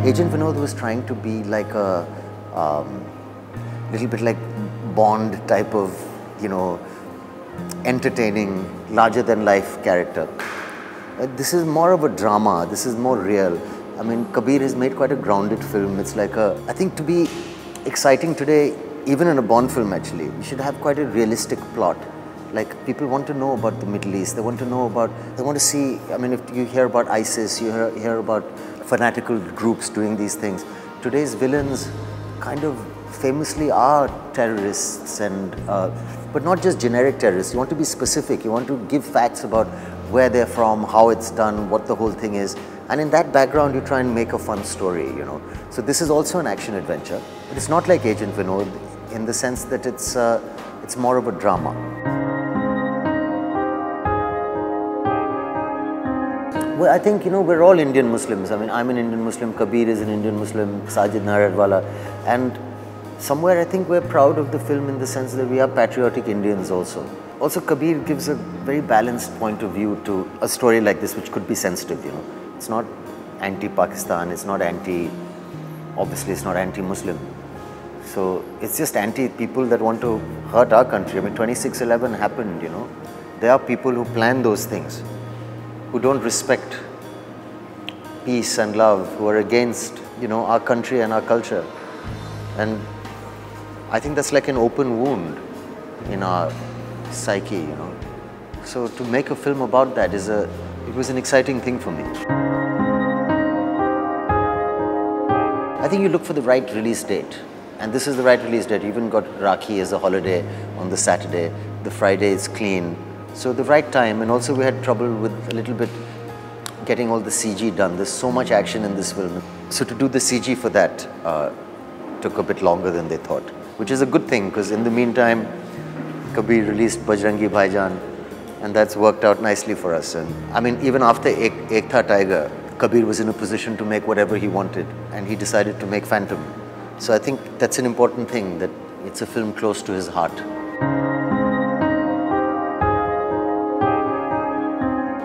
Agent Vinod was trying to be like a little bit like Bond type of, entertaining, larger than life character. This is more of a drama, this is more real. I mean, Kabir has made quite a grounded film. It's like I think to be exciting today, even in a Bond film actually, you should have quite a realistic plot. Like, people want to know about the Middle East, they want to see, I mean, if you hear about ISIS, you hear about fanatical groups doing these things. Today's villains kind of famously are terrorists, but not just generic terrorists. You want to be specific, you want to give facts about where they're from, how it's done, what the whole thing is. And in that background, you try and make a fun story, So this is also an action adventure, but it's not like Agent Vinod in the sense that it's more of a drama. Well, I think, we're all Indian Muslims. I mean, I'm an Indian Muslim, Kabir is an Indian Muslim, Sajid Naradwala. And somewhere I think we're proud of the film in the sense that we are patriotic Indians also. Also, Kabir gives a very balanced point of view to a story like this, which could be sensitive, It's not anti-Pakistan, it's not obviously it's not anti-Muslim. So it's just anti-people that want to hurt our country. I mean, 26/11 happened, There are people who plan those things, who don't respect peace and love, who are against, our country and our culture. And I think that's like an open wound in our psyche, So to make a film about that it was an exciting thing for me. I think you look for the right release date. And this is the right release date. You even got Rakhi as a holiday on the Saturday. The Friday is clean. So the right time, and also we had trouble with a little bit getting all the CG done. There's so much action in this film. So to do the CG for that took a bit longer than they thought, which is a good thing, because in the meantime, Kabir released Bajrangi Bhaijaan, and that's worked out nicely for us. And I mean, even after Ek Tha Tiger, Kabir was in a position to make whatever he wanted, and he decided to make Phantom. So I think that's an important thing, that it's a film close to his heart.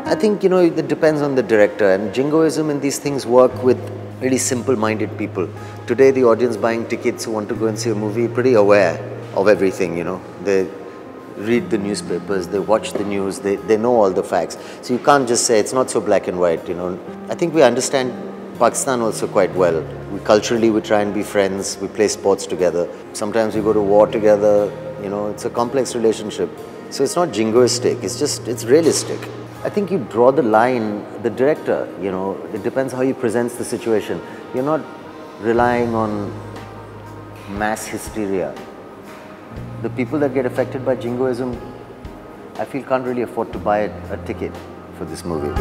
I think, it depends on the director, and jingoism and these things work with really simple-minded people. Today, the audience buying tickets who want to go and see a movie, pretty aware of everything, They read the newspapers, they watch the news, they know all the facts. So you can't just say it's not so black and white, I think we understand Pakistan also quite well. Culturally, we try and be friends, we play sports together. Sometimes we go to war together, it's a complex relationship. So it's not jingoistic, it's realistic. I think you draw the line, the director, it depends how he presents the situation. You're not relying on mass hysteria. The people that get affected by jingoism, I feel, can't really afford to buy a ticket for this movie.